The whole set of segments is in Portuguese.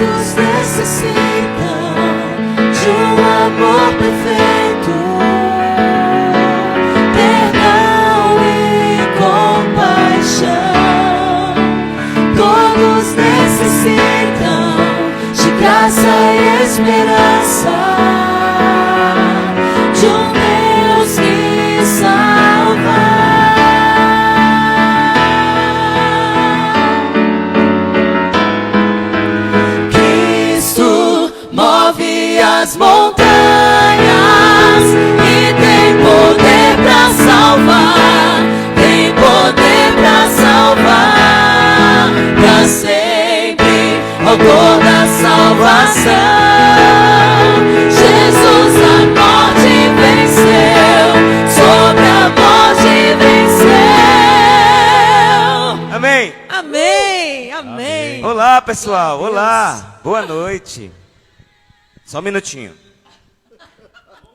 Todos necessitam de um amor perfeito, perdão e compaixão. Todos necessitam de graça e esperança, de um Deus que salva. As montanhas e tem poder pra salvar, tem poder pra salvar, pra sempre, autor da salvação. Jesus a morte venceu, sobre a morte venceu. Amém. Amém, amém. Olá, pessoal, olá, boa noite. Só um minutinho.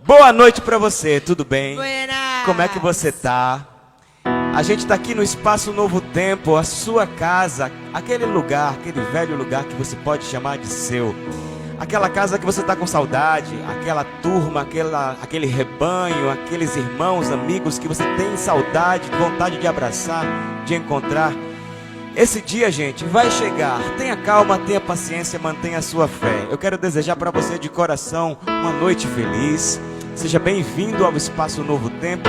Boa noite pra você, tudo bem? Buenas. Como é que você tá? A gente tá aqui no Espaço Novo Tempo, a sua casa, aquele lugar, aquele velho lugar que você pode chamar de seu. Aquela casa que você tá com saudade, aquela turma, aquele rebanho, aqueles irmãos, amigos que você tem saudade, vontade de abraçar, de encontrar. Esse dia, gente, vai chegar. Tenha calma, tenha paciência, mantenha a sua fé. Eu quero desejar para você de coração uma noite feliz. Seja bem-vindo ao Espaço Novo Tempo.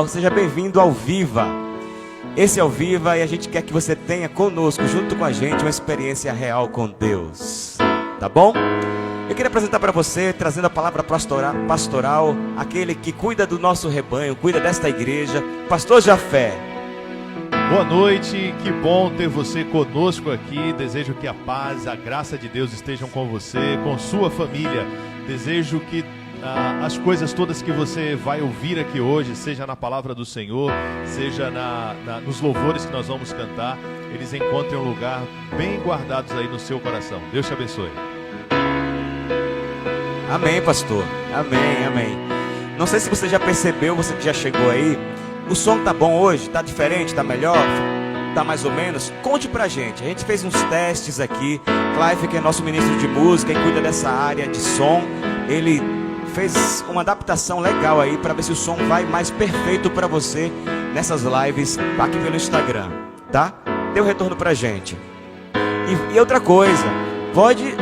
Seja bem-vindo ao Viva. Esse é o Viva e a gente quer que você tenha conosco, junto com a gente, uma experiência real com Deus. Tá bom? Eu queria apresentar para você, trazendo a palavra pastoral, aquele que cuida do nosso rebanho, cuida desta igreja, Pastor Jafé. Boa noite, que bom ter você conosco aqui. Desejo que a paz, a graça de Deus estejam com você, com sua família. Desejo que as coisas todas que você vai ouvir aqui hoje, seja na palavra do Senhor, seja nos louvores que nós vamos cantar, eles encontrem um lugar bem guardados aí no seu coração. Deus te abençoe. Amém, pastor. Amém, amém. Não sei se você já percebeu, você que já chegou aí, o som tá bom hoje? Tá diferente? Tá melhor? Tá mais ou menos? Conte pra gente. A gente fez uns testes aqui. Clive, que é nosso ministro de música e cuida dessa área de som, ele fez uma adaptação legal aí para ver se o som vai mais perfeito para você nessas lives aqui pelo Instagram, tá? Dê um retorno pra gente. E outra coisa, pode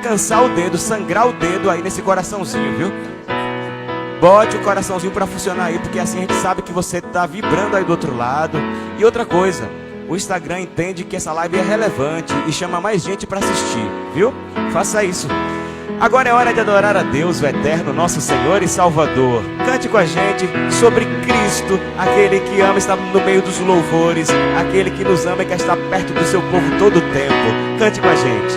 cansar o dedo, sangrar o dedo aí nesse coraçãozinho, viu? Bote o coraçãozinho para funcionar aí, porque assim a gente sabe que você está vibrando aí do outro lado. E outra coisa, o Instagram entende que essa live é relevante e chama mais gente para assistir, viu? Faça isso. Agora é hora de adorar a Deus, o eterno, nosso Senhor e Salvador. Cante com a gente sobre Cristo, aquele que ama estar no meio dos louvores, aquele que nos ama e quer estar perto do seu povo todo o tempo. Cante com a gente.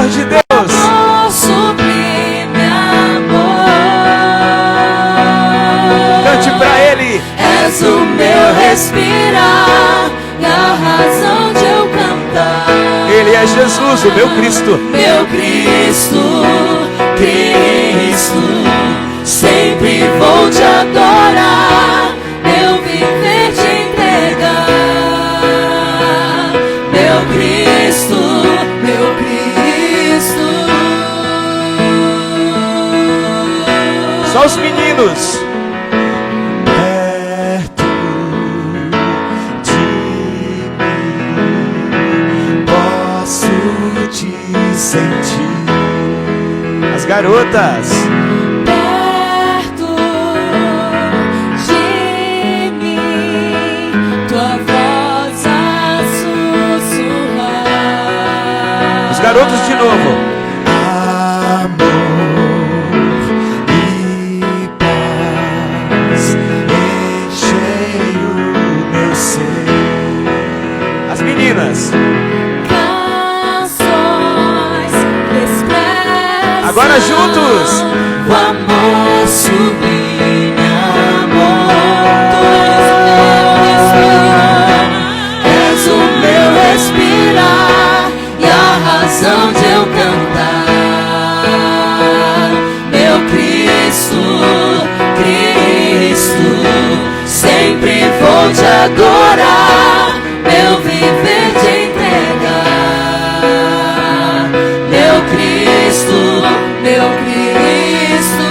De Deus, sublime amor. Cante pra Ele. És o meu respirar, a razão de eu cantar. Ele é Jesus, o meu Cristo. Meu Cristo, Cristo, sempre vou te adorar. Meu viver te entregar. Meu Cristo, meu Cristo. Só os meninos. Perto de mim, posso te sentir. As garotas. Perto de mim, tua voz a sussurrar. garotos de novo. Amor e paz enchem o meu ser. As meninas. Canções que expressam Agora juntos. o amor sublime, amor. És o meu respirar e a razão de eu cantar. Meu Cristo, Cristo, sempre vou te adorar. Meu viver te entregar. Meu Cristo, meu Cristo,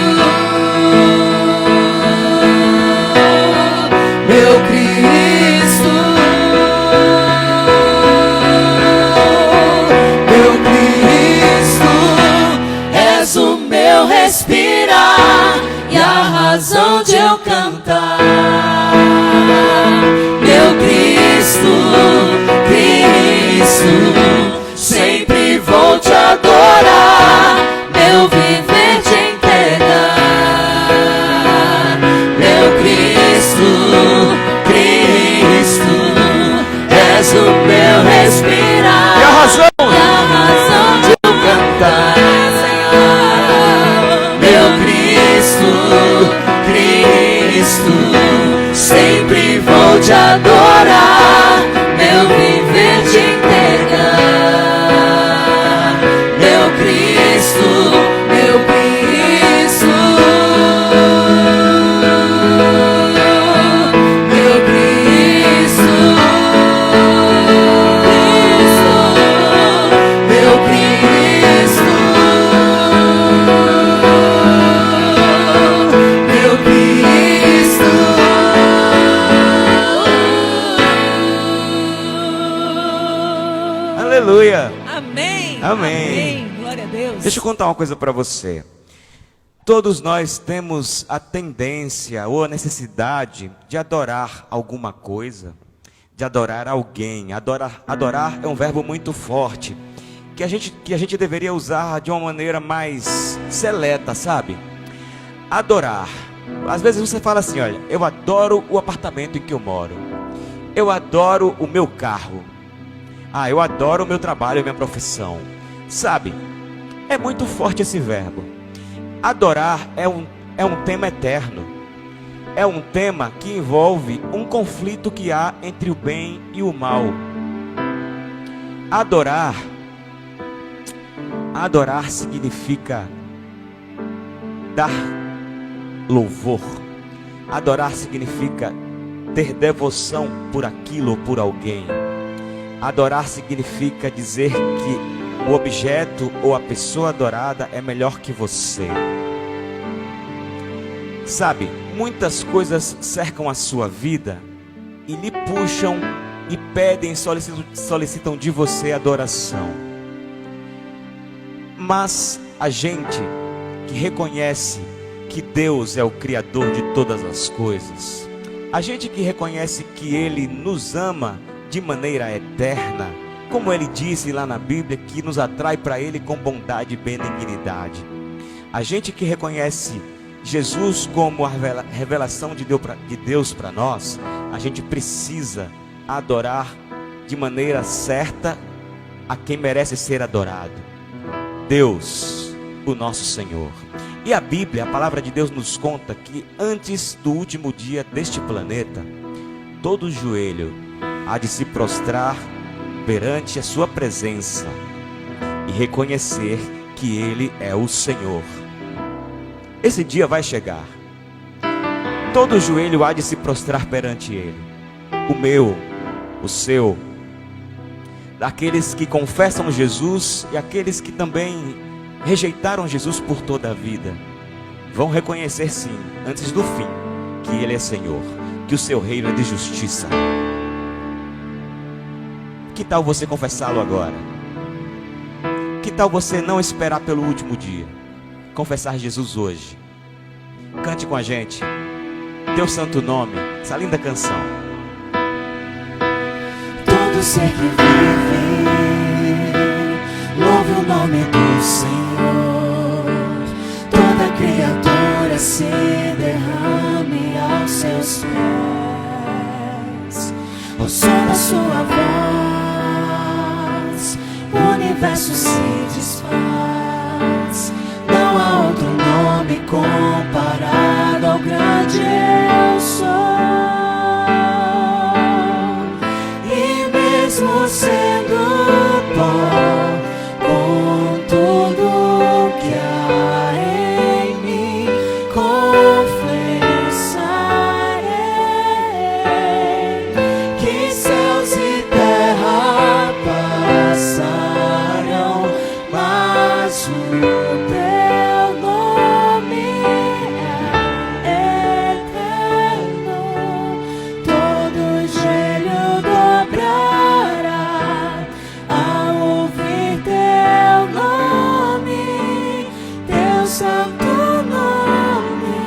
meu Cristo, meu Cristo, és o meu respirar e a razão de eu cantar. Meu Cristo, Cristo, sempre vou te adorar. Meu viver te entregar. Meu Cristo, Cristo, és o meu respirar E a razão? e a razão de eu cantar. Meu Cristo, Cristo, sempre vou te adorar. Meu viver te entregar. Meu Cristo, meu Cristo, meu Cristo, meu Cristo, meu Cristo. Aleluia. Amém. Amém. Glória a Deus. Deixa eu contar uma coisa para você. Todos nós temos a tendência ou a necessidade de adorar alguma coisa, de adorar alguém. Adorar é um verbo muito forte, que a gente deveria usar de uma maneira mais seleta, sabe? Adorar. Às vezes você fala assim, olha, eu adoro o apartamento em que eu moro. Eu adoro o meu carro. Eu adoro o meu trabalho, a minha profissão. Sabe? É muito forte esse verbo. Adorar é um tema eterno. É um tema que envolve um conflito que há entre o bem e o mal. Adorar significa dar louvor. Adorar significa ter devoção por aquilo ou por alguém. Adorar significa dizer que o objeto ou a pessoa adorada é melhor que você. Sabe, muitas coisas cercam a sua vida e lhe puxam e pedem, solicitam de você adoração. Mas a gente que reconhece que Deus é o Criador de todas as coisas, a gente que reconhece que Ele nos ama de maneira eterna, como Ele disse lá na Bíblia, que nos atrai para Ele com bondade e benignidade. A gente que reconhece Jesus como a revelação de Deus para nós, a gente precisa adorar de maneira certa a quem merece ser adorado: Deus, o nosso Senhor. E a Bíblia, a palavra de Deus, nos conta que antes do último dia deste planeta, todo joelho há de se prostrar perante a sua presença e reconhecer que Ele é o Senhor. Esse dia vai chegar. Todo joelho há de se prostrar perante Ele. O meu, o seu, daqueles que confessam Jesus e aqueles que também rejeitaram Jesus por toda a vida, vão reconhecer sim, antes do fim, que Ele é Senhor, que o seu reino é de justiça. Que tal você confessá-lo agora? Que tal você não esperar pelo último dia? Confessar Jesus hoje. Cante com a gente Teu santo nome, essa linda canção. Todo ser que vive louva nome do Senhor. Toda criatura se derrame aos seus pés. O som da sua voz, o universo se desfaz. Não há outro nome comparado ao grande eu sou. E mesmo sendo pó, com tudo que há em mim, confessarei que céus e terra passarão, mas o teu nome é eterno. Todo joelho dobrará ao ouvir teu nome, teu santo nome.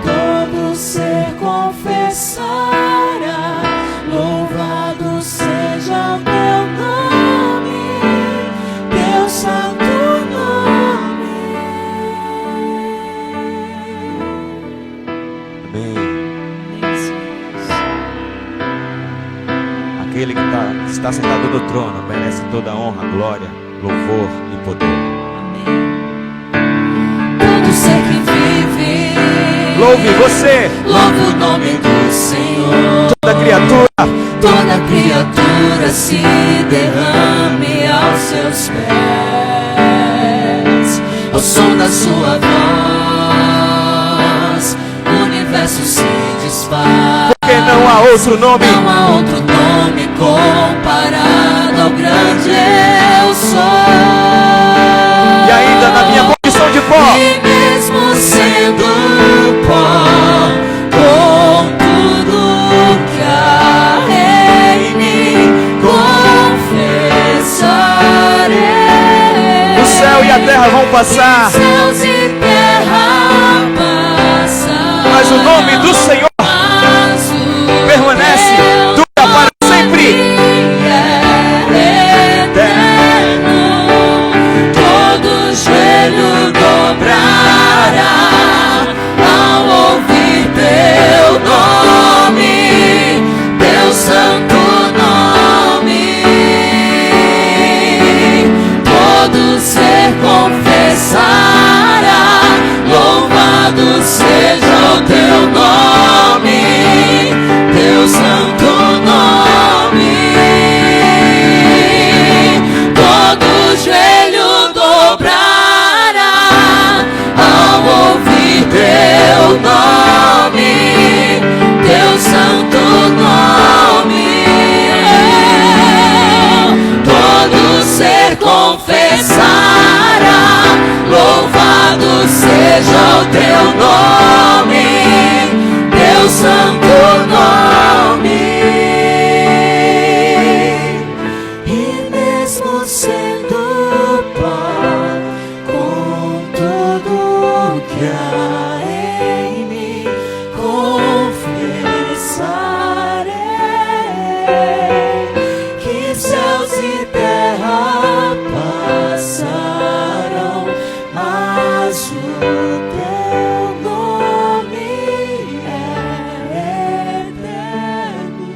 Todo ser confessará, louvado seja o teu nome, teu santo nome. Amém. Aquele que está sentado no trono merece toda a honra, glória, louvor e poder. Todo ser que vive, Louve você, louva o nome do Senhor. toda criatura, Toda criatura se derrame aos seus pés. Ao som da sua voz, o universo se desfaz. porque não há outro nome. Não há outro nome comparado ao grande eu sou. E ainda na minha condição de pó, E mesmo sendo pó, com tudo que há em mim, confessarei. o céu e a terra vão passar, Céus e terra passam, mas o nome do Senhor mas o permanece, teu dura para sempre. eterno. Todo joelho dobrará ao ouvir teu nome, teu santo nome. Todo ser confessará, louvado seja o teu nome, teu santo nome. Todo joelho dobrará ao ouvir teu nome, teu santo nome. Todo ser confessará, louvado seja o teu nome, teu santo nome. E mesmo sendo pó, com tudo que há em mim, confessarei que céus e terra passarão, mas o teu nome é eterno.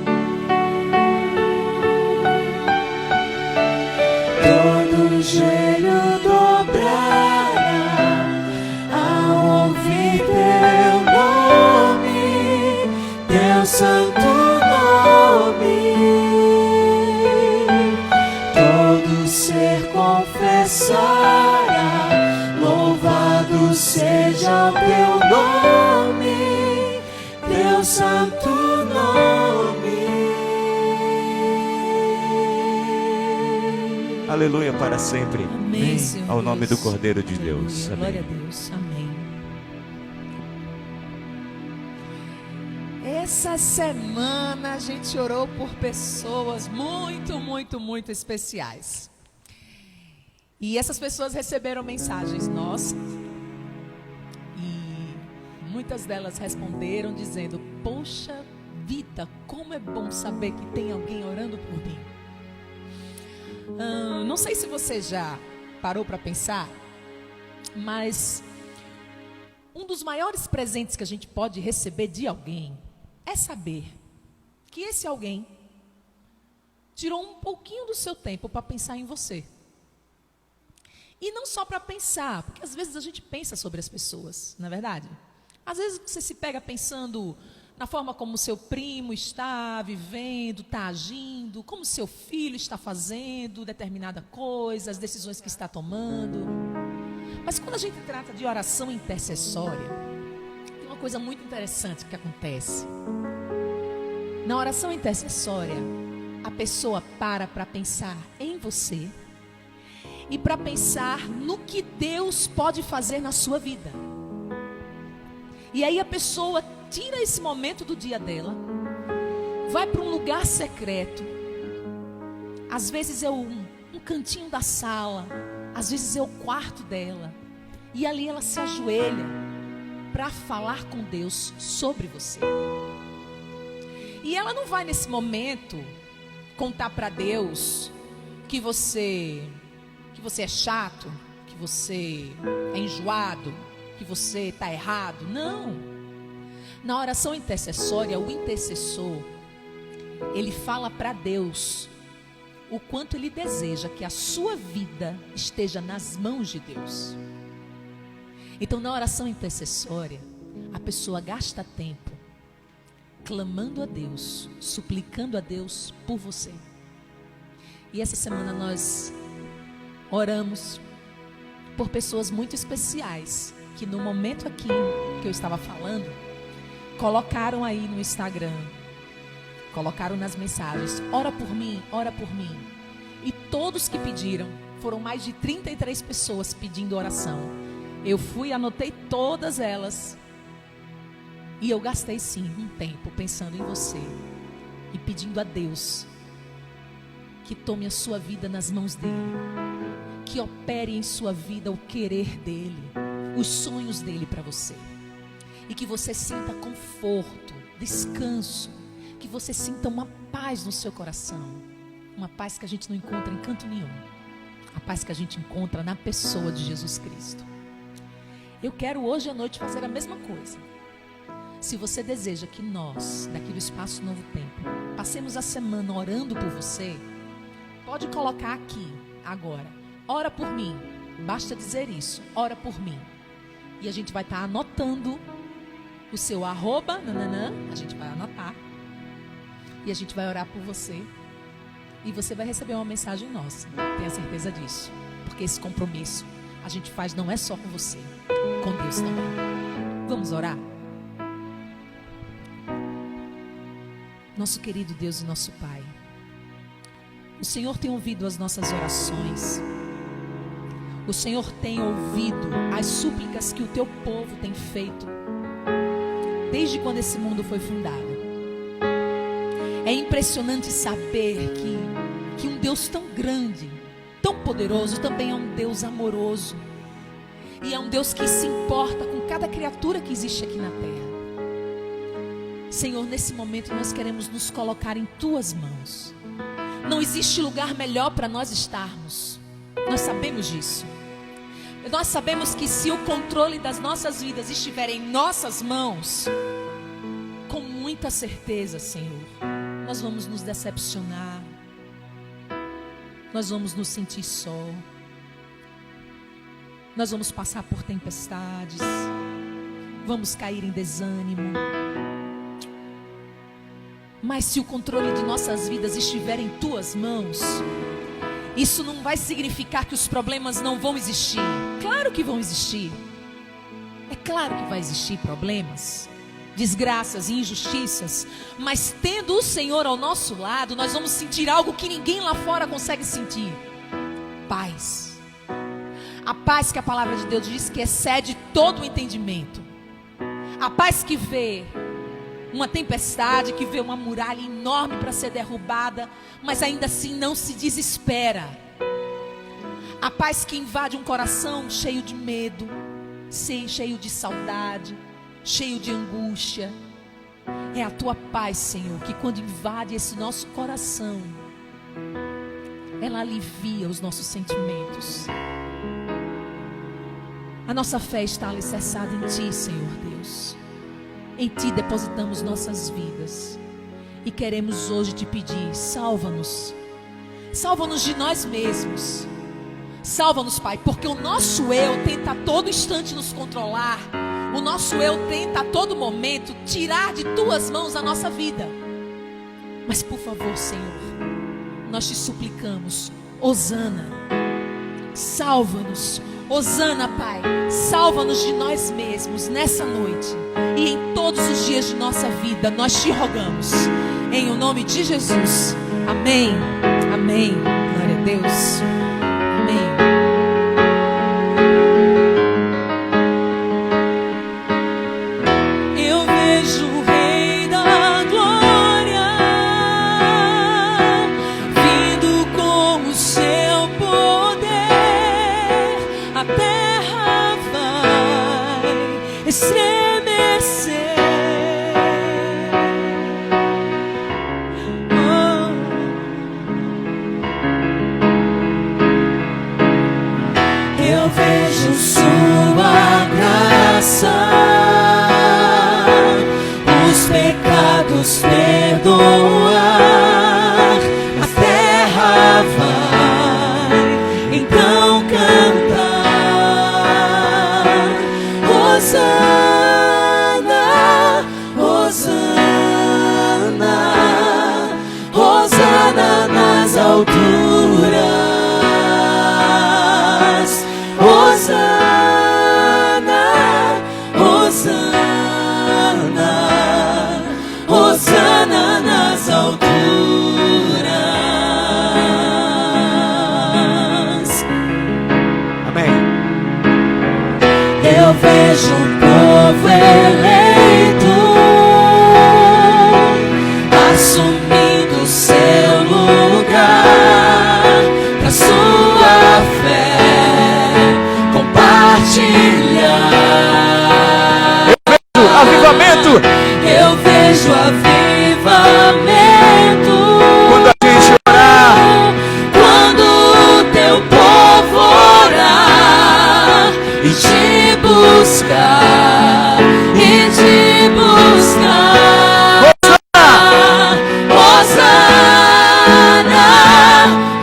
Todo joelho dobrará ao ouvir teu nome, teu santo nome. Todo ser confessará, louvado seja o teu nome, teu santo nome. Aleluia para sempre. Amém, Senhor. Ao nome do Cordeiro de Deus. Glória Amém. a Deus. Amém. Essa semana a gente orou por pessoas muito especiais. E essas pessoas receberam mensagens nossas. E muitas delas responderam dizendo: poxa vida, como é bom saber que tem alguém orando por mim. Não sei se você já parou para pensar, mas um dos maiores presentes que a gente pode receber de alguém é saber que esse alguém tirou um pouquinho do seu tempo para pensar em você. E não só para pensar, porque às vezes a gente pensa sobre as pessoas, não é verdade? Às vezes você se pega pensando na forma como seu primo está vivendo, está agindo, como seu filho está fazendo determinada coisa, as decisões que está tomando. Mas quando a gente trata de oração intercessória, tem uma coisa muito interessante que acontece. Na oração intercessória, a pessoa para pensar em você e para pensar no que Deus pode fazer na sua vida. E aí a pessoa tira esse momento do dia dela, vai para um lugar secreto. Às vezes é um cantinho da sala, às vezes é o quarto dela. E ali ela se ajoelha para falar com Deus sobre você. E ela não vai nesse momento contar para Deus que você é chato, que você é enjoado, que você está errado. Não. Na oração intercessória, o intercessor, ele fala para Deus o quanto ele deseja que a sua vida esteja nas mãos de Deus. Então, na oração intercessória, a pessoa gasta tempo clamando a Deus, suplicando a Deus por você. E essa semana nós oramos por pessoas muito especiais que no momento aqui que eu estava falando, colocaram aí no Instagram, colocaram nas mensagens: ora por mim, ora por mim. E todos que pediram, foram mais de 33 pessoas pedindo oração. Eu fui, anotei todas elas. E eu gastei sim um tempo pensando em você e pedindo a Deus que tome a sua vida nas mãos dele, que opere em sua vida o querer dele, os sonhos dele para você, e que você sinta conforto, descanso, que você sinta uma paz no seu coração, uma paz que a gente não encontra em canto nenhum, a paz que a gente encontra na pessoa de Jesus Cristo. Eu quero hoje à noite fazer a mesma coisa. Se você deseja que nós, daqui do Espaço Novo Tempo, passemos a semana orando por você, pode colocar aqui, agora: ora por mim. Basta dizer isso: ora por mim. E a gente vai estar anotando o seu arroba, a gente vai anotar. E a gente vai orar por você. E você vai receber uma mensagem nossa. Tenha certeza disso. Porque esse compromisso a gente faz não é só com você, com Deus também. Vamos orar? Nosso querido Deus e nosso Pai, o Senhor tem ouvido as nossas orações. O Senhor tem ouvido as súplicas que o teu povo tem feito desde quando esse mundo foi fundado. É impressionante saber que um Deus tão grande, tão poderoso, também é um Deus amoroso. E é um Deus que se importa com cada criatura que existe aqui na terra. Senhor, nesse momento nós queremos nos colocar em tuas mãos. Não existe lugar melhor para nós estarmos. Nós sabemos disso. Nós sabemos que se o controle das nossas vidas estiver em nossas mãos, com muita certeza, Senhor, nós vamos nos decepcionar. Nós vamos nos sentir só. Nós vamos passar por tempestades. Vamos cair em desânimo. Mas se o controle de nossas vidas estiver em tuas mãos, isso não vai significar que os problemas não vão existir. Claro que vão existir. É claro que vai existir problemas, desgraças e injustiças. Mas tendo o Senhor ao nosso lado, nós vamos sentir algo que ninguém lá fora consegue sentir: paz. A paz que a palavra de Deus diz que excede todo o entendimento. A paz que vê uma tempestade, que vê uma muralha enorme para ser derrubada, mas ainda assim não se desespera. A paz que invade um coração cheio de medo, cheio de saudade, cheio de angústia. É a tua paz, Senhor, que quando invade esse nosso coração, ela alivia os nossos sentimentos. A nossa fé está alicerçada em Ti, Senhor Deus. Em Ti depositamos nossas vidas. E queremos hoje Te pedir, salva-nos. Salva-nos de nós mesmos. Salva-nos, Pai, porque o nosso eu tenta a todo instante nos controlar. O nosso eu tenta a todo momento tirar de Tuas mãos a nossa vida. Mas por favor, Senhor, nós Te suplicamos, hosana, salva-nos. Hosana, Pai, salva-nos de nós mesmos nessa noite e em todos os dias de nossa vida. Nós Te rogamos, em o nome de Jesus. Amém, amém. Glória a Deus. Amém. Eu vejo o Rei da Glória vindo com o seu poder. A terra vai estremecer. Eu vejo sua graça, os pecados perdoar. A terra vai então cantar. Hosana, Hosana, Hosana nas alturas. Hosana, Hosana, Hosana nas alturas. Amém. Eu vejo um povo eleito assumindo seu lugar pra sua fé compartilhar. Avivamento. Eu vejo avivamento Quando a gente orar, quando o teu povo orar e te buscar, e te buscar. Hosana,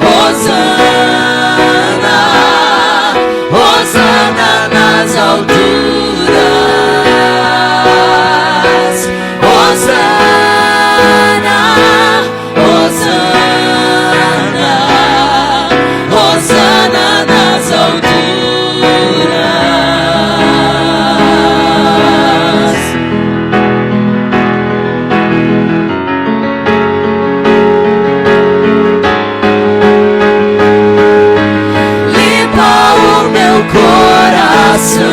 Hosana, Hosana nas alturas. Hosana, Hosana, Hosana nas alturas. Limpa o meu coração,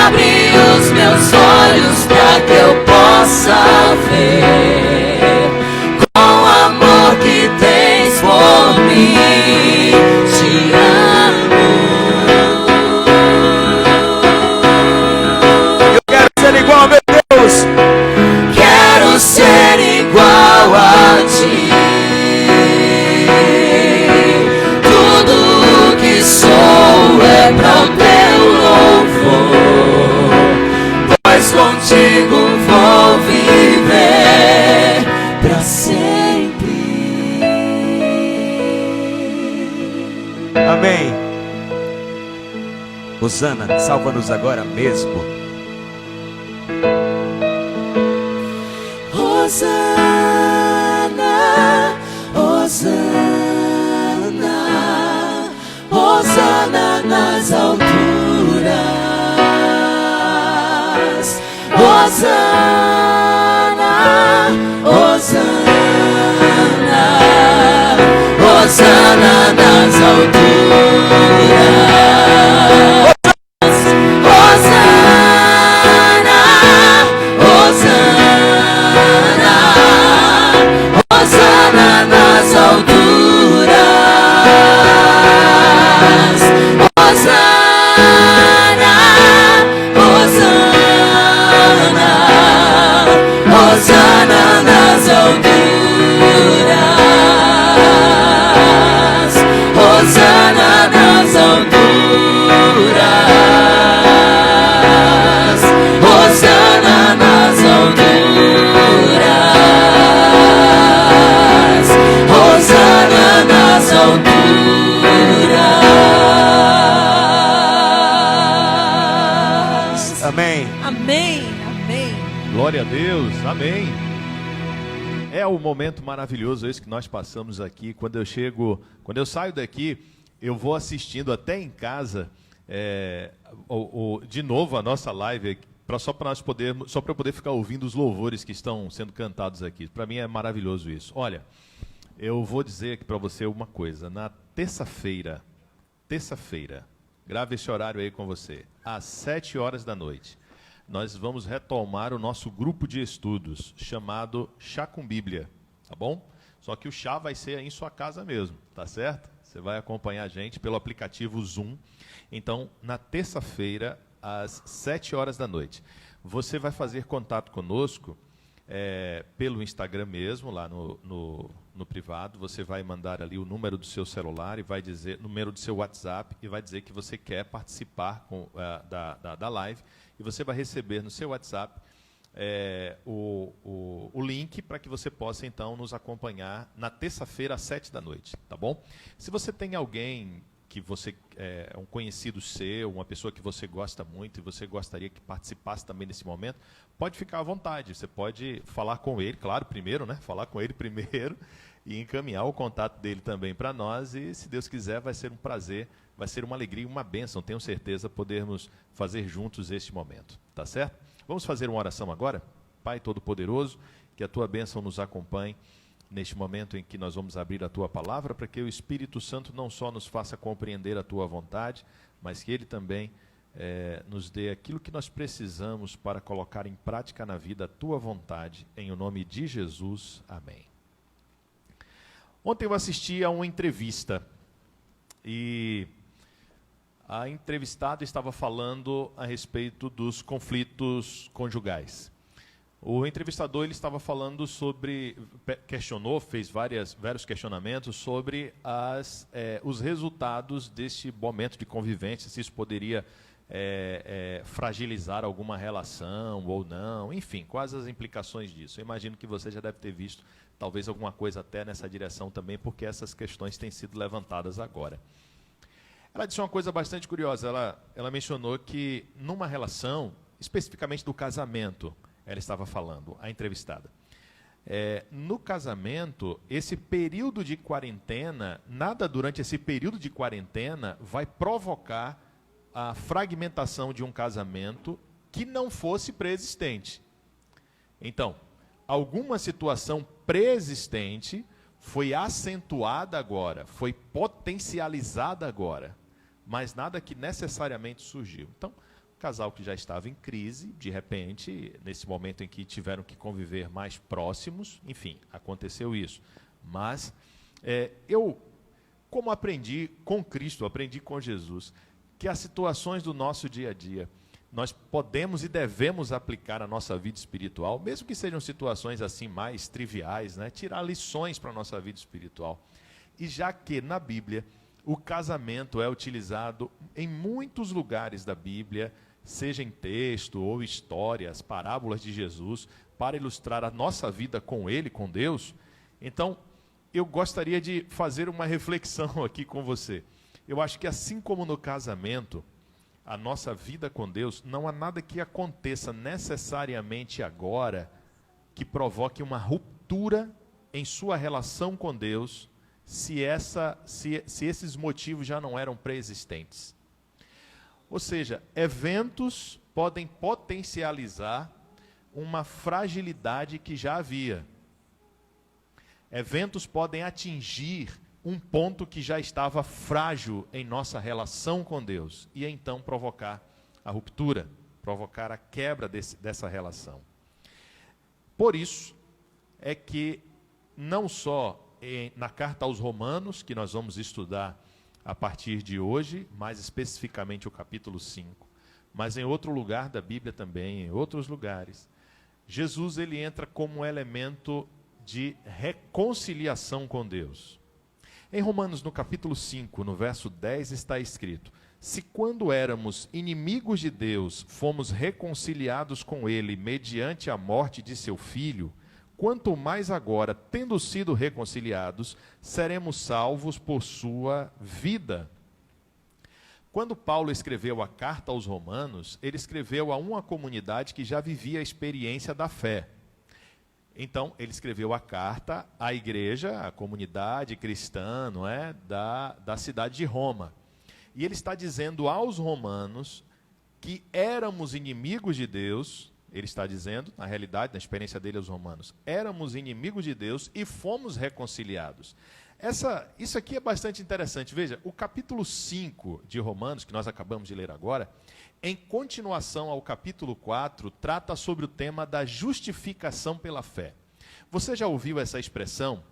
abre os meus olhos para que eu possa ver com o amor que tens por mim. Te amo. eu quero ser igual, meu Deus. Quero ser igual a ti. Tudo que sou é para o teu louvor, pois contigo vou viver para sempre. Amém. Hosana, salva-nos agora mesmo. Hosana, Hosana, Hosana nas alturas. Hosana, Hosana, Hosana nas alturas. Hosana, Hosana, Hosana nas alturas. Hosana, Hosana, Deus, amém. É o momento maravilhoso esse que nós passamos aqui. Quando eu saio daqui, eu vou assistindo até em casa, de novo a nossa live aqui, só para eu poder ficar ouvindo os louvores que estão sendo cantados aqui. Para mim é maravilhoso isso. Olha, eu vou dizer aqui para você uma coisa. Na terça-feira, grave esse horário aí com você, às 7 horas da noite, nós vamos retomar o nosso grupo de estudos, chamado Chá com Bíblia, tá bom? Só que o chá vai ser aí em sua casa mesmo, tá certo? Você vai acompanhar a gente pelo aplicativo Zoom. Então, na terça-feira, às 7 horas da noite, você vai fazer contato conosco pelo Instagram mesmo, lá no privado. Você vai mandar ali o número do seu celular e vai dizer, número do seu WhatsApp, e vai dizer que você quer participar da live, e você vai receber no seu WhatsApp o link para que você possa então nos acompanhar na terça-feira às 7 da noite, tá bom? Se você tem alguém que você é um conhecido seu, uma pessoa que você gosta muito e você gostaria que participasse também desse momento, pode ficar à vontade. Você pode falar com ele, claro, primeiro, né? Falar com ele primeiro e encaminhar o contato dele também para nós. E, se Deus quiser, vai ser um prazer, vai ser uma alegria e uma bênção, tenho certeza, podermos fazer juntos este momento. Tá certo? Vamos fazer uma oração agora? Pai Todo-Poderoso, que a Tua bênção nos acompanhe neste momento em que nós vamos abrir a Tua palavra, para que o Espírito Santo não só nos faça compreender a Tua vontade, mas que Ele também nos dê aquilo que nós precisamos para colocar em prática na vida a Tua vontade, em o nome de Jesus. Amém. Ontem eu assisti a uma entrevista e a entrevistada estava falando a respeito dos conflitos conjugais. O entrevistador ele estava falando fez vários questionamentos sobre os resultados deste momento de convivência, se isso poderia fragilizar alguma relação ou não, enfim, quais as implicações disso. Eu imagino que você já deve ter visto talvez alguma coisa até nessa direção também, porque essas questões têm sido levantadas agora. Ela disse uma coisa bastante curiosa, ela mencionou que numa relação, especificamente do casamento, ela estava falando, a entrevistada. No casamento, esse período de quarentena, nada durante esse período de quarentena vai provocar a fragmentação de um casamento que não fosse preexistente. Então, alguma situação preexistente foi acentuada agora, foi potencializada agora, mas nada que necessariamente surgiu. Então, casal que já estava em crise, de repente, nesse momento em que tiveram que conviver mais próximos, enfim, aconteceu isso. Mas eu, como aprendi com Cristo, aprendi com Jesus, que as situações do nosso dia a dia, nós podemos e devemos aplicar à nossa vida espiritual, mesmo que sejam situações assim mais triviais, né? Tirar lições para a nossa vida espiritual. E já que na Bíblia o casamento é utilizado em muitos lugares da Bíblia, seja em texto ou histórias, parábolas de Jesus, para ilustrar a nossa vida com Ele, com Deus, então eu gostaria de fazer uma reflexão aqui com você. Eu acho que assim como no casamento, a nossa vida com Deus, não há nada que aconteça necessariamente agora que provoque uma ruptura em sua relação com Deus, se esses motivos já não eram pré-existentes. Ou seja, eventos podem potencializar uma fragilidade que já havia. Eventos podem atingir um ponto que já estava frágil em nossa relação com Deus e então provocar a ruptura, provocar a quebra dessa relação. Por isso é que não só na carta aos Romanos, que nós vamos estudar a partir de hoje, mais especificamente o capítulo 5, mas em outro lugar da Bíblia também, em outros lugares, Jesus ele entra como um elemento de reconciliação com Deus. Em Romanos, no capítulo 5, no verso 10, está escrito: se quando éramos inimigos de Deus, fomos reconciliados com Ele mediante a morte de seu Filho, quanto mais agora, tendo sido reconciliados, seremos salvos por sua vida. Quando Paulo escreveu a carta aos Romanos, ele escreveu a uma comunidade que já vivia a experiência da fé. Então, ele escreveu a carta à igreja, à comunidade cristã, não é? da cidade de Roma. E ele está dizendo aos romanos que éramos inimigos de Deus. Ele está dizendo, na realidade, na experiência dele aos romanos, éramos inimigos de Deus e fomos reconciliados. Isso aqui é bastante interessante. Veja, o capítulo 5 de Romanos, que nós acabamos de ler agora, em continuação ao capítulo 4, trata sobre o tema da justificação pela fé. Você já ouviu essa expressão?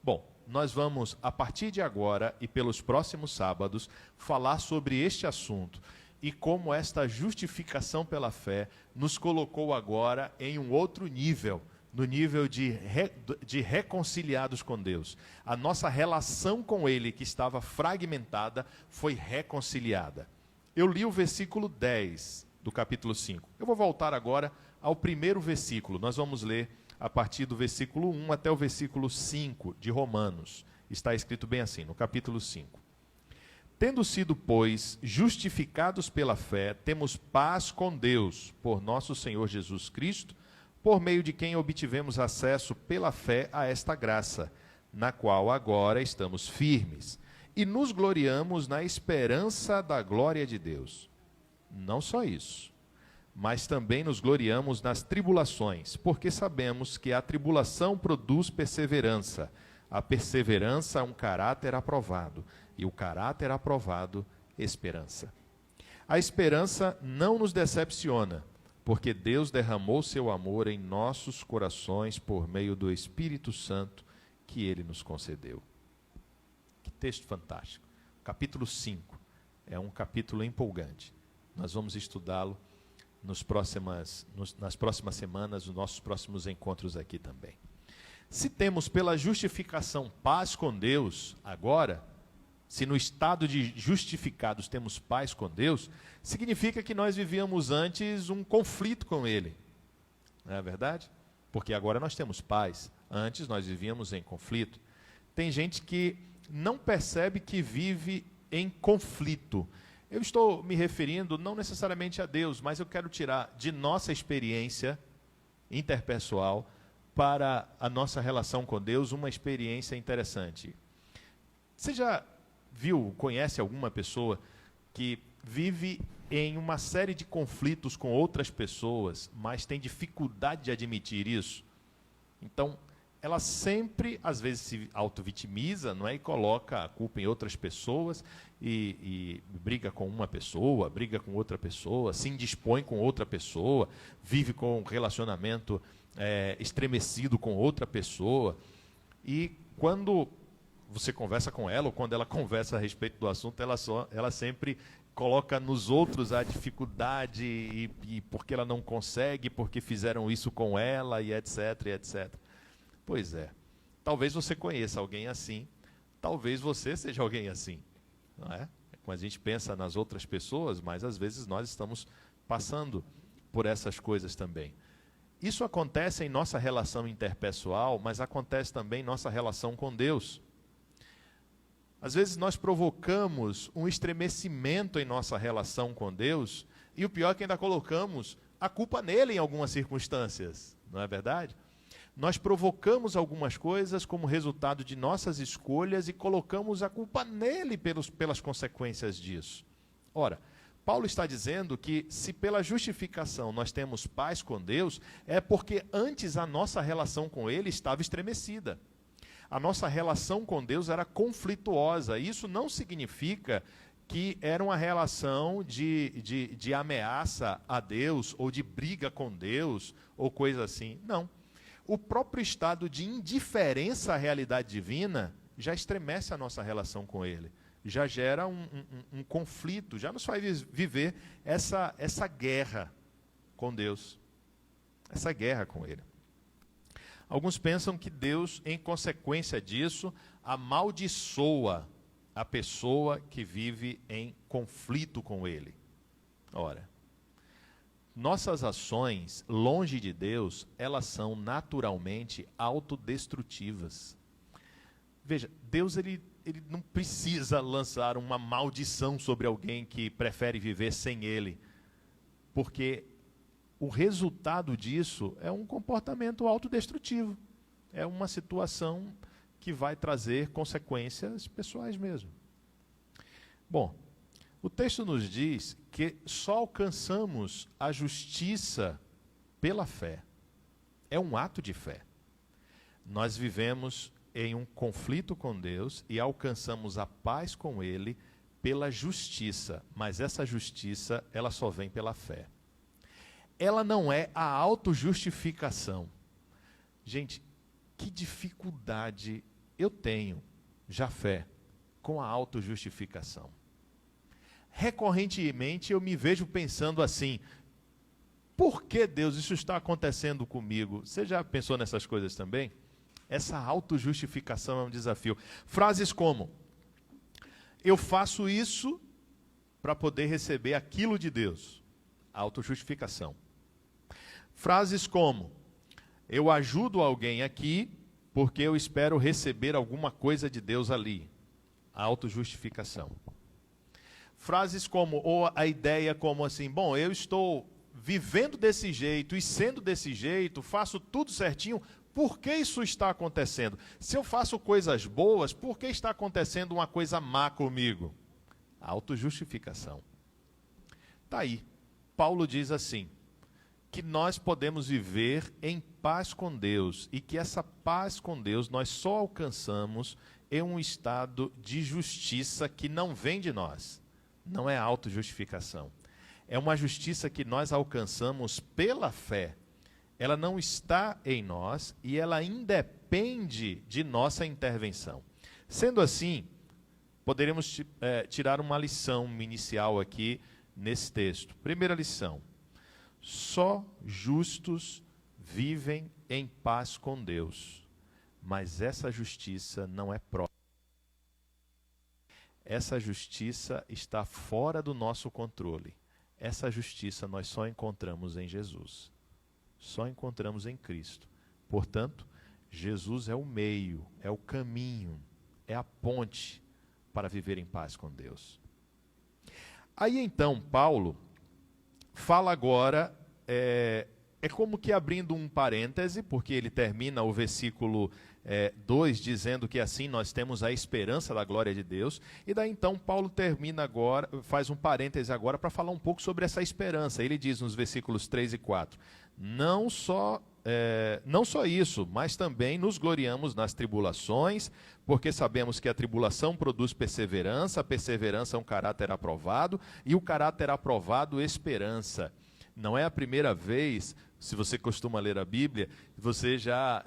Bom, nós vamos, a partir de agora e pelos próximos sábados, falar sobre este assunto e como esta justificação pela fé nos colocou agora em um outro nível, no nível de reconciliados com Deus. A nossa relação com Ele, que estava fragmentada, foi reconciliada. Eu li o versículo 10 do capítulo 5. Eu vou voltar agora ao primeiro versículo. Nós vamos ler a partir do versículo 1 até o versículo 5 de Romanos. Está escrito bem assim, no capítulo 5. Tendo sido, pois, justificados pela fé, temos paz com Deus, por nosso Senhor Jesus Cristo, por meio de quem obtivemos acesso pela fé a esta graça, na qual agora estamos firmes, e nos gloriamos na esperança da glória de Deus. Não só isso, mas também nos gloriamos nas tribulações, porque sabemos que a tribulação produz perseverança, a perseverança um caráter aprovado, e o caráter aprovado, esperança. A esperança não nos decepciona, porque Deus derramou seu amor em nossos corações por meio do Espírito Santo que Ele nos concedeu. Que texto fantástico. Capítulo 5 é um capítulo empolgante. Nós vamos estudá-lo nas próximas semanas, nos nossos próximos encontros aqui também. Se temos pela justificação paz com Deus agora, se no estado de justificados temos paz com Deus, significa que nós vivíamos antes um conflito com Ele. Não é verdade? Porque agora nós temos paz. Antes nós vivíamos em conflito. Tem gente que não percebe que vive em conflito. Eu estou me referindo não necessariamente a Deus, mas eu quero tirar de nossa experiência interpessoal para a nossa relação com Deus uma experiência interessante. Você já conhece alguma pessoa que vive em uma série de conflitos com outras pessoas, mas tem dificuldade de admitir isso? Então, ela sempre, às vezes, se autovitimiza, não é? E coloca a culpa em outras pessoas e briga com uma pessoa, briga com outra pessoa, se indispõe com outra pessoa, vive com um relacionamento estremecido com outra pessoa. E quando você conversa com ela, ou quando ela conversa a respeito do assunto, ela sempre coloca nos outros a dificuldade e porque ela não consegue, porque fizeram isso com ela, e etc, e etc. Pois é, talvez você conheça alguém assim, talvez você seja alguém assim, não é? Quando a gente pensa nas outras pessoas, mas às vezes nós estamos passando por essas coisas também. Isso acontece em nossa relação interpessoal, mas acontece também em nossa relação com Deus. Às vezes nós provocamos um estremecimento em nossa relação com Deus, e o pior é que ainda colocamos a culpa nele em algumas circunstâncias, não é verdade? Nós provocamos algumas coisas como resultado de nossas escolhas e colocamos a culpa nele pelas consequências disso. Ora, Paulo está dizendo que se pela justificação nós temos paz com Deus, é porque antes a nossa relação com Ele estava estremecida. A nossa relação com Deus era conflituosa. Isso não significa que era uma relação de ameaça a Deus, ou de briga com Deus, ou coisa assim. Não. O próprio estado de indiferença à realidade divina já estremece a nossa relação com Ele. Já gera um conflito, já nos faz viver essa guerra com Deus. Essa guerra com Ele. Alguns pensam que Deus, em consequência disso, amaldiçoa a pessoa que vive em conflito com Ele. Ora, nossas ações, longe de Deus, elas são naturalmente autodestrutivas. Veja, Deus ele ele não precisa lançar uma maldição sobre alguém que prefere viver sem ele, porque o resultado disso é um comportamento autodestrutivo, é uma situação que vai trazer consequências pessoais mesmo. Bom, o texto nos diz que só alcançamos a justiça pela fé. É um ato de fé. Nós vivemos em um conflito com Deus e alcançamos a paz com Ele pela justiça, mas essa justiça, ela só vem pela fé. Ela não é a autojustificação. Gente, que dificuldade eu tenho, Jafé, com a autojustificação. Recorrentemente eu me vejo pensando assim: por que, Deus, isso está acontecendo comigo? Você já pensou nessas coisas também? Essa autojustificação é um desafio. Frases como: eu faço isso para poder receber aquilo de Deus. Autojustificação. Frases como: eu ajudo alguém aqui porque eu espero receber alguma coisa de Deus ali. Autojustificação. Frases como, ou a ideia como assim: bom, eu estou vivendo desse jeito e sendo desse jeito, faço tudo certinho, por que isso está acontecendo? Se eu faço coisas boas, por que está acontecendo uma coisa má comigo? Autojustificação. Está aí. Paulo diz assim, que nós podemos viver em paz com Deus e que essa paz com Deus nós só alcançamos em um estado de justiça que não vem de nós. Não é autojustificação. É uma justiça que nós alcançamos pela fé. Ela não está em nós e ela independe de nossa intervenção. Sendo assim, poderemos tirar uma lição inicial aqui nesse texto. Primeira lição: só justos vivem em paz com Deus, mas essa justiça não é própria. Essa justiça está fora do nosso controle. Essa justiça nós só encontramos em Jesus. Só encontramos em Cristo. Portanto, Jesus é o meio, é o caminho, é a ponte para viver em paz com Deus. Aí então, Paulo fala agora, é como que abrindo um parêntese, porque ele termina o versículo 2 dizendo que assim nós temos a esperança da glória de Deus, e daí então Paulo termina agora, faz um parêntese agora para falar um pouco sobre essa esperança. Ele diz nos versículos 3 e 4, não só isso, mas também nos gloriamos nas tribulações, porque sabemos que a tribulação produz perseverança, a perseverança é um caráter aprovado, e o caráter aprovado, esperança. Não é a primeira vez, se você costuma ler a Bíblia, você já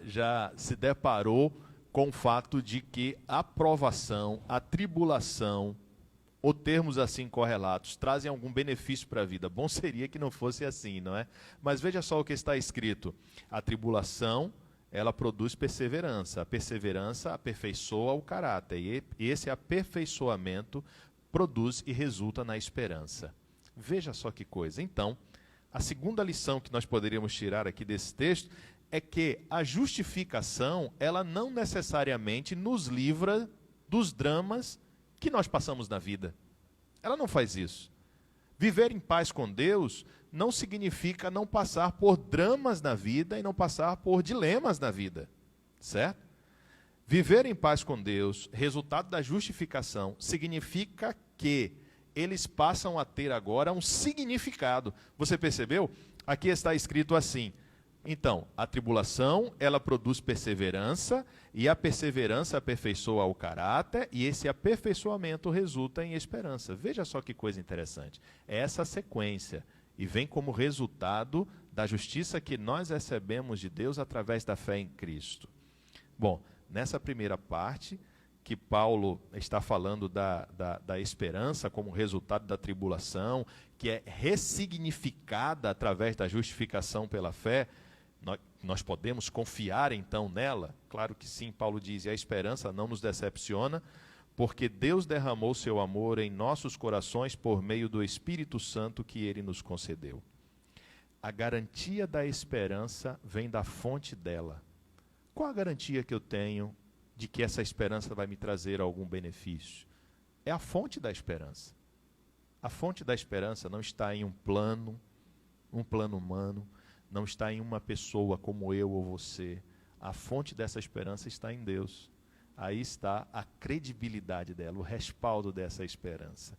se deparou com o fato de que a provação, a tribulação, ou termos assim correlatos, trazem algum benefício para a vida. Bom seria que não fosse assim, não é? Mas veja só o que está escrito. A tribulação, ela produz perseverança. A perseverança aperfeiçoa o caráter. E esse aperfeiçoamento produz e resulta na esperança. Veja só que coisa. Então, a segunda lição que nós poderíamos tirar aqui desse texto é que a justificação, ela não necessariamente nos livra dos dramas que nós passamos na vida. Ela não faz isso. Viver em paz com Deus não significa não passar por dramas na vida e não passar por dilemas na vida, certo? Viver em paz com Deus, resultado da justificação, significa que eles passam a ter agora um significado. Você percebeu? Aqui está escrito assim: então, a tribulação, ela produz perseverança, e a perseverança aperfeiçoa o caráter, e esse aperfeiçoamento resulta em esperança. Veja só que coisa interessante. É essa sequência, e vem como resultado da justiça que nós recebemos de Deus através da fé em Cristo. Bom, nessa primeira parte, que Paulo está falando da esperança como resultado da tribulação, que é ressignificada através da justificação pela fé, nós podemos confiar então nela? Claro que sim, Paulo diz, e a esperança não nos decepciona, porque Deus derramou seu amor em nossos corações por meio do Espírito Santo que Ele nos concedeu. A garantia da esperança vem da fonte dela. Qual a garantia que eu tenho de que essa esperança vai me trazer algum benefício. É a fonte da esperança. A fonte da esperança não está em um plano humano, não está em uma pessoa como eu ou você. A fonte dessa esperança está em Deus. Aí está a credibilidade dela, o respaldo dessa esperança.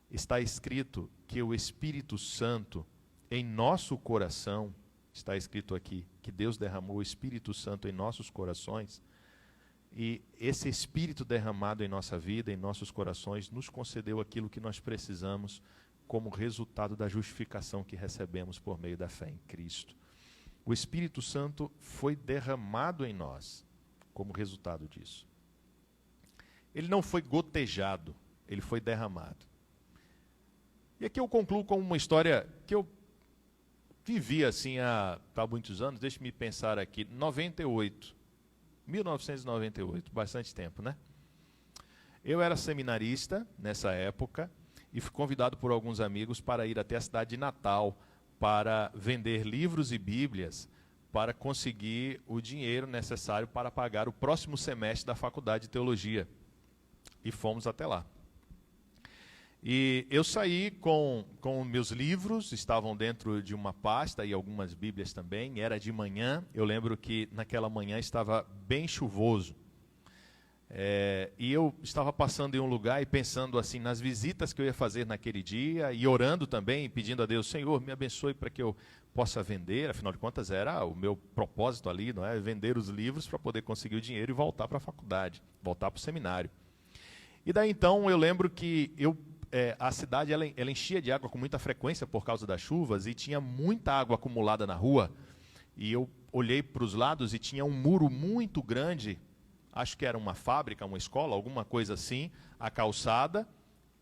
Está escrito que o Espírito Santo em nosso coração, está escrito aqui, que Deus derramou o Espírito Santo em nossos corações, e esse Espírito derramado em nossa vida, em nossos corações, nos concedeu aquilo que nós precisamos como resultado da justificação que recebemos por meio da fé em Cristo. O Espírito Santo foi derramado em nós como resultado disso. Ele não foi gotejado, ele foi derramado. E aqui eu concluo com uma história que eu vivi assim há muitos anos, deixe-me pensar aqui, 1998, bastante tempo, né? Eu era seminarista nessa época e fui convidado por alguns amigos para ir até a cidade de Natal para vender livros e bíblias para conseguir o dinheiro necessário para pagar o próximo semestre da faculdade de teologia. E fomos até lá. E eu saí com meus livros, estavam dentro de uma pasta e algumas bíblias também, era de manhã, eu lembro que naquela manhã estava bem chuvoso. E eu estava passando em um lugar e pensando assim nas visitas que eu ia fazer naquele dia e orando também, pedindo a Deus, Senhor, me abençoe para que eu possa vender, afinal de contas era o meu propósito ali, não é? Vender os livros para poder conseguir o dinheiro e voltar para a faculdade, voltar para o seminário. E daí então eu lembro que a cidade ela enchia de água com muita frequência por causa das chuvas e tinha muita água acumulada na rua. E eu olhei para os lados e tinha um muro muito grande, acho que era uma fábrica, uma escola, alguma coisa assim, a calçada,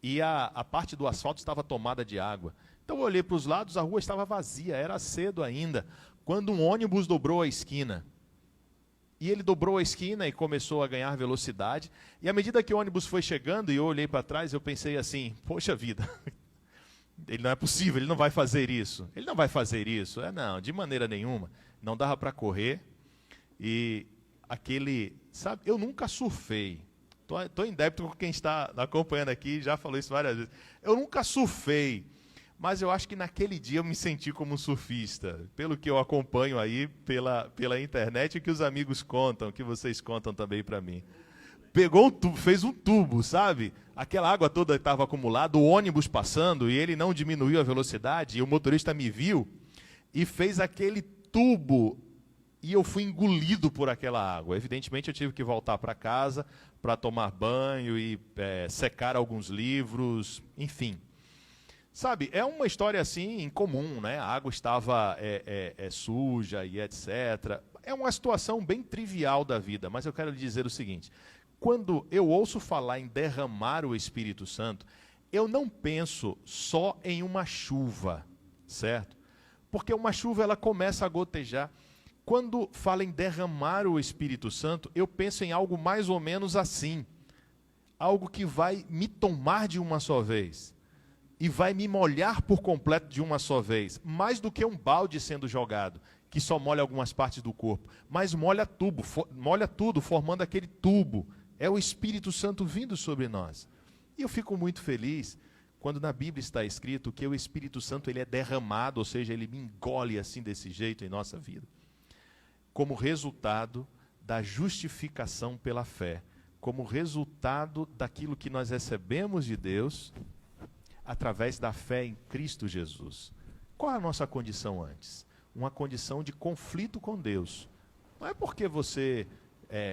e a parte do asfalto estava tomada de água. Então eu olhei para os lados, a rua estava vazia, era cedo ainda, quando um ônibus dobrou a esquina. E ele dobrou a esquina e começou a ganhar velocidade. E à medida que o ônibus foi chegando e eu olhei para trás, eu pensei assim, poxa vida, ele não é possível, ele não vai fazer isso. Ele não vai fazer isso. Não, de maneira nenhuma. Não dava para correr. E sabe, eu nunca surfei. Estou em débito com quem está acompanhando aqui, já falou isso várias vezes. Eu nunca surfei. Mas eu acho que naquele dia eu me senti como um surfista, pelo que eu acompanho aí pela internet e que os amigos contam, que vocês contam também para mim. Pegou um tubo, fez um tubo, sabe? Aquela água toda estava acumulada, o ônibus passando e ele não diminuiu a velocidade e o motorista me viu e fez aquele tubo e eu fui engolido por aquela água. Evidentemente eu tive que voltar para casa para tomar banho e secar alguns livros, enfim. Sabe, é uma história assim incomum, né? A água estava suja e etc. É uma situação bem trivial da vida, mas eu quero lhe dizer o seguinte, quando eu ouço falar em derramar o Espírito Santo, eu não penso só em uma chuva, certo? Porque uma chuva ela começa a gotejar. Quando fala em derramar o Espírito Santo, eu penso em algo mais ou menos assim, algo que vai me tomar de uma só vez. E vai me molhar por completo de uma só vez, mais do que um balde sendo jogado, que só molha algumas partes do corpo, mas molha tudo, formando aquele tubo. É o Espírito Santo vindo sobre nós. E eu fico muito feliz quando na Bíblia está escrito que o Espírito Santo ele é derramado, ou seja, ele me engole assim desse jeito em nossa vida, como resultado da justificação pela fé, como resultado daquilo que nós recebemos de Deus, através da fé em Cristo Jesus. Qual é a nossa condição antes? Uma condição de conflito com Deus. Não é porque você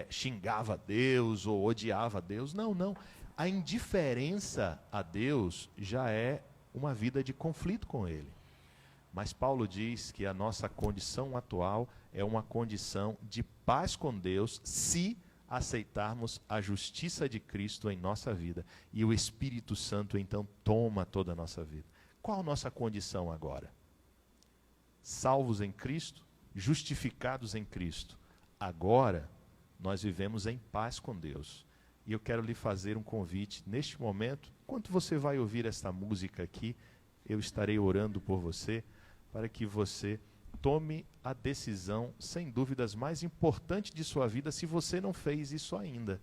xingava Deus ou odiava Deus. Não, não. A indiferença a Deus já é uma vida de conflito com Ele. Mas Paulo diz que a nossa condição atual é uma condição de paz com Deus, se aceitarmos a justiça de Cristo em nossa vida. E o Espírito Santo, então, toma toda a nossa vida. Qual a nossa condição agora? Salvos em Cristo, justificados em Cristo. Agora, nós vivemos em paz com Deus. E eu quero lhe fazer um convite neste momento. Enquanto você vai ouvir esta música aqui, eu estarei orando por você, para que você tome a decisão, sem dúvidas, mais importante de sua vida, se você não fez isso ainda.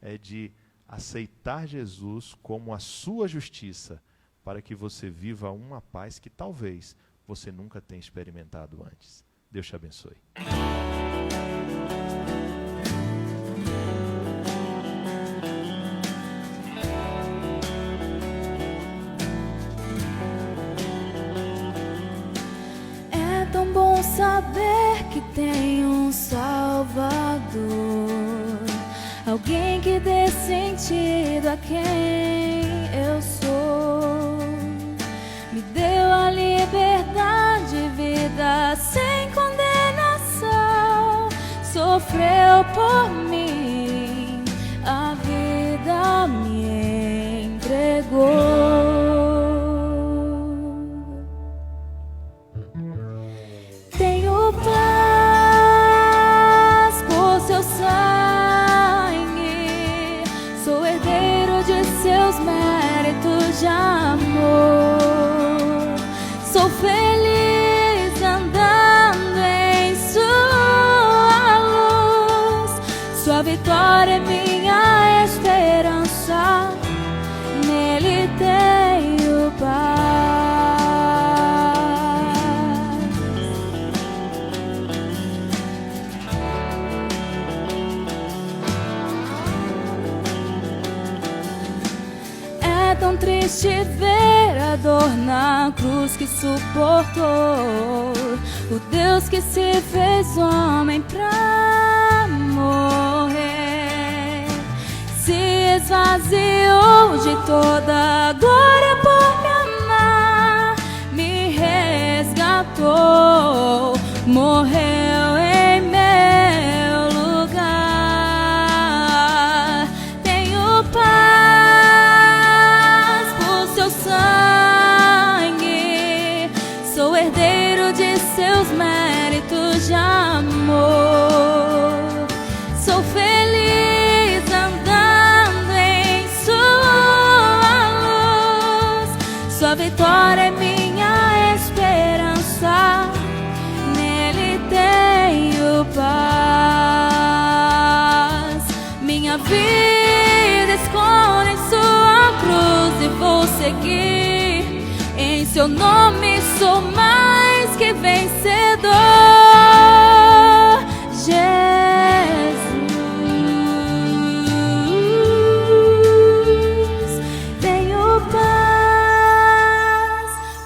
É de aceitar Jesus como a sua justiça, para que você viva uma paz que talvez você nunca tenha experimentado antes. Deus te abençoe. É tão bom saber que tem um Salvador, alguém que dê sentido a quem eu sou. Me deu a liberdade, vida sem condenação. Sofreu por mim, a vida me entregou. Tenho paz por seu sangue, sou herdeiro de seus méritos de amor. Sou feliz andando em sua luz, sua vitória é minha esperança, nele tenho paz. É tão triste ver a dor na cruz que suportou, o Deus que se fez homem pra morrer, se esvaziou de toda a glória por me amar, me resgatou, morreu em meu lugar. Tenho paz por seu sangue, sou herdeiro de seus méritos de amor. Sou feliz andando em sua luz, sua vitória é minha esperança, nele tenho paz. Minha vida esconde em sua cruz e vou seguir, em seu nome sou mais que vencedor. Jesus, tenho paz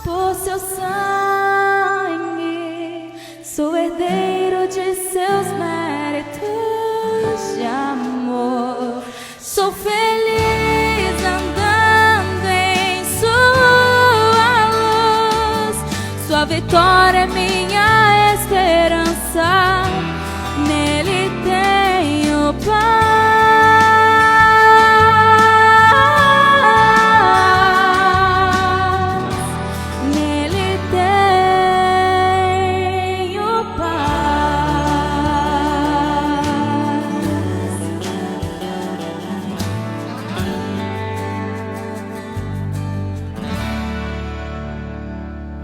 por seu sangue, sou herdeiro de seus méritos de amor. Sou feliz andando em sua luz, sua vitória é minha esperança, nele tenho paz, nele tenho paz.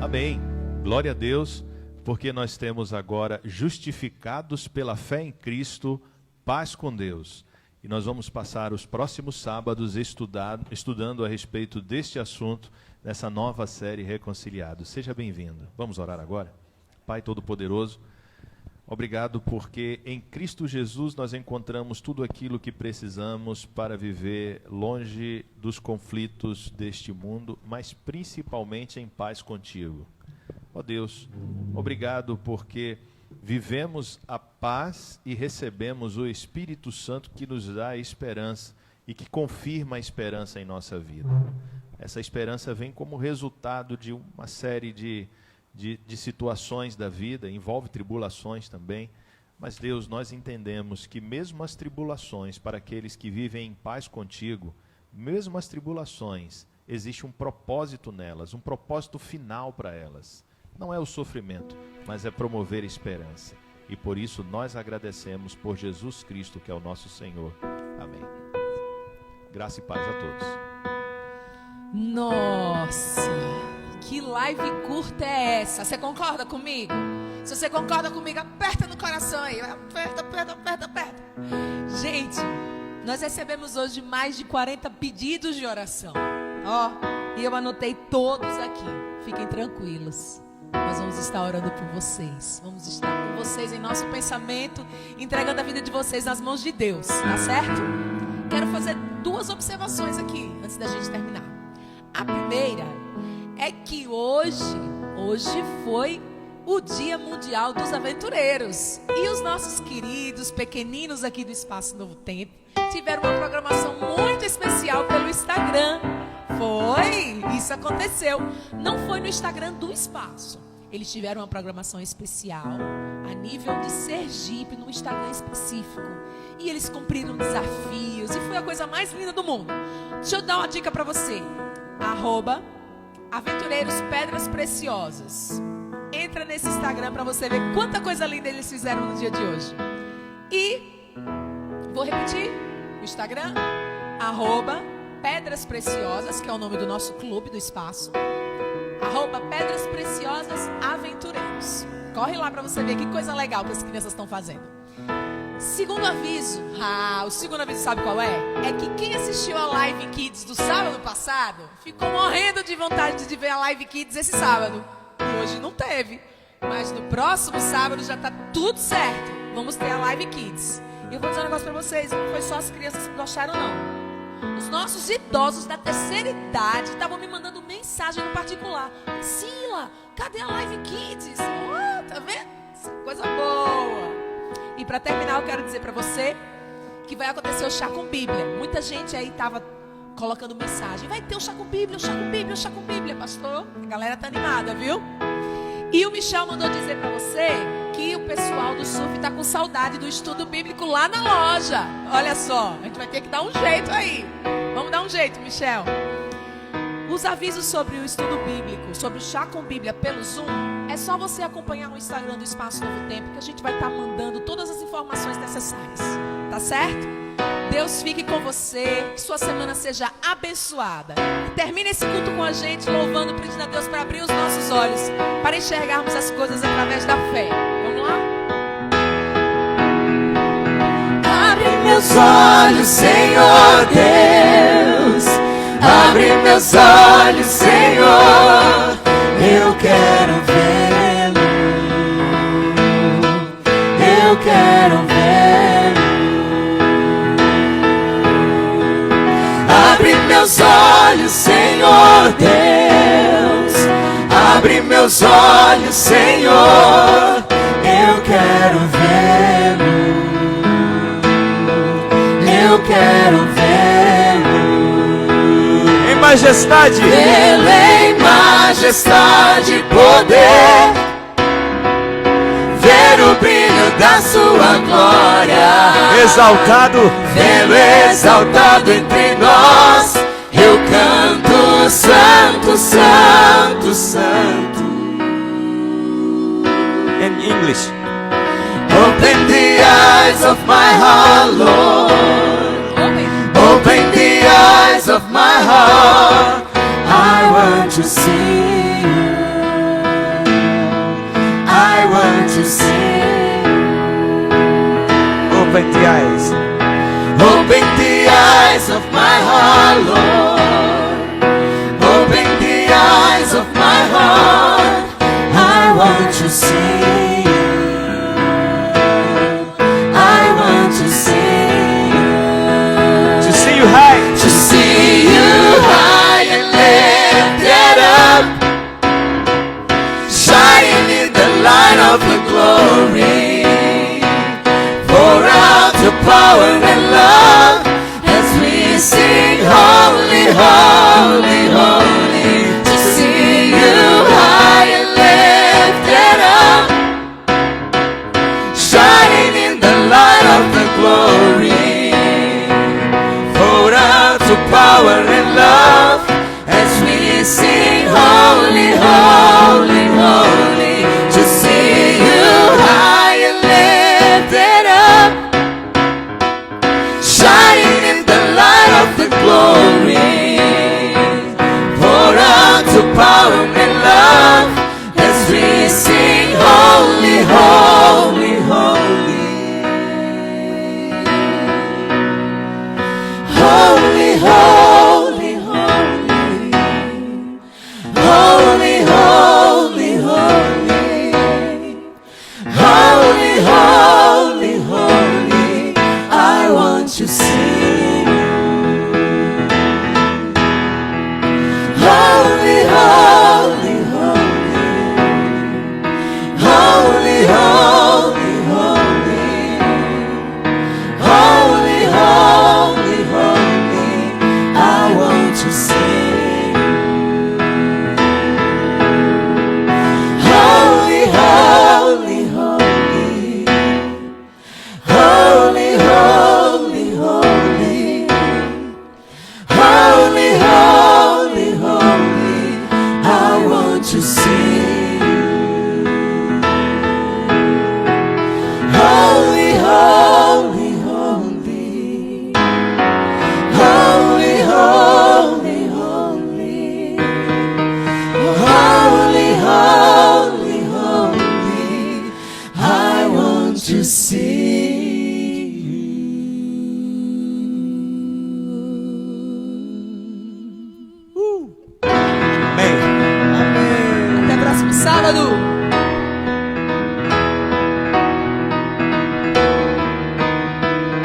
Amém. Glória a Deus, porque nós temos agora, justificados pela fé em Cristo, paz com Deus. E nós vamos passar os próximos sábados estudando a respeito deste assunto, nessa nova série Reconciliados. Seja bem-vindo. Vamos orar agora? Pai Todo-Poderoso, obrigado porque em Cristo Jesus nós encontramos tudo aquilo que precisamos para viver longe dos conflitos deste mundo, mas principalmente em paz contigo. Ó Deus, obrigado porque vivemos a paz e recebemos o Espírito Santo que nos dá a esperança e que confirma a esperança em nossa vida. Essa esperança vem como resultado de uma série de situações da vida, envolve tribulações também, mas Deus, nós entendemos que mesmo as tribulações, para aqueles que vivem em paz contigo, mesmo as tribulações, existe um propósito nelas, um propósito final para elas. Não é o sofrimento, mas é promover esperança. E por isso nós agradecemos por Jesus Cristo, que é o nosso Senhor. Amém. Graça e paz a todos. Nossa, que live curta é essa? Você concorda comigo? Se você concorda comigo, aperta no coração aí. Aperta, aperta, aperta, aperta. Gente, nós recebemos hoje mais de 40 pedidos de oração. Ó, e eu anotei todos aqui. Fiquem tranquilos. Nós vamos estar orando por vocês. Vamos estar com vocês em nosso pensamento, entregando a vida de vocês nas mãos de Deus. Tá certo? Quero fazer 2 observações aqui, antes da gente terminar. A primeira é que hoje foi o Dia Mundial dos Aventureiros. E os nossos queridos pequeninos aqui do Espaço Novo Tempo tiveram uma programação muito especial pelo Instagram. Foi, isso aconteceu. Não foi no Instagram do Espaço. Eles tiveram uma programação especial a nível de Sergipe, no Instagram específico. E eles cumpriram desafios e foi a coisa mais linda do mundo. Deixa eu dar uma dica para você. @Aventureiros Pedras Preciosas. Entra nesse Instagram para você ver quanta coisa linda eles fizeram no dia de hoje. E vou repetir o Instagram, @Pedras Preciosas, que é o nome do nosso clube do Espaço. @Pedras Preciosas Aventureiros. Corre lá para você ver que coisa legal que as crianças estão fazendo. Segundo aviso. O segundo aviso sabe qual é? É que quem assistiu a Live Kids do sábado passado ficou morrendo de vontade de ver a Live Kids esse sábado. E hoje não teve. Mas no próximo sábado já tá tudo certo. Vamos ter a Live Kids. E eu vou dizer um negócio pra vocês. Não foi só as crianças que gostaram, não. Os nossos idosos da terceira idade estavam me mandando mensagem no particular. Sila, cadê a Live Kids? Tá vendo? Coisa boa. E para terminar, eu quero dizer para você que vai acontecer o chá com Bíblia. Muita gente aí estava colocando mensagem. Vai ter o chá com Bíblia, o chá com Bíblia, o chá com Bíblia, pastor. A galera tá animada, viu? E o Michel mandou dizer para você que o pessoal do surf tá com saudade do estudo bíblico lá na loja. Olha só, a gente vai ter que dar um jeito aí. Vamos dar um jeito, Michel. Os avisos sobre o estudo bíblico, sobre o chá com Bíblia pelo Zoom, é só você acompanhar o Instagram do Espaço Novo Tempo, que a gente vai estar mandando todas as informações necessárias. Tá certo? Deus fique com você, que sua semana seja abençoada. E termine esse culto com a gente, louvando, pedindo a Deus para abrir os nossos olhos, para enxergarmos as coisas através da fé. Vamos lá? Abre meus olhos, Senhor Deus. Abre meus olhos, Senhor. Eu quero vê-lo. Eu quero vê-lo. Abre meus olhos, Senhor Deus. Abre meus olhos, Senhor. Eu quero vê-lo. Eu quero vê-lo. Em majestade. Vê-lo em majestade e poder. Ver o brilho da sua glória. Exaltado. Vê-lo exaltado entre nós. Eu canto santo, santo, santo. In English. Open the eyes of my heart, Lord. Open the eyes of my heart. I want to see you. I want to see you. Open the eyes. Open the eyes of my heart, Lord. Open the eyes of my heart. I want to see you. I want to see you. To see you high. To see you high and lifted up, shining in the light of the glory. Pour out your power and love as we sing holy, holy, holy. To see you high and lifted up, shining in the light of the glory. Pour out your power and love as we sing holy, holy, holy. To see you high and lifted up, shining in the light of the glory. to sing. Holy, holy, holy. Holy, holy, holy. Holy, holy, holy. I want to sing. Holy, holy, holy. Holy, holy, holy. Holy, holy, holy. I want to sing. Holy, holy, holy. Holy, holy, holy. Holy, holy, holy. I want to see Amém. Até próximo sábado.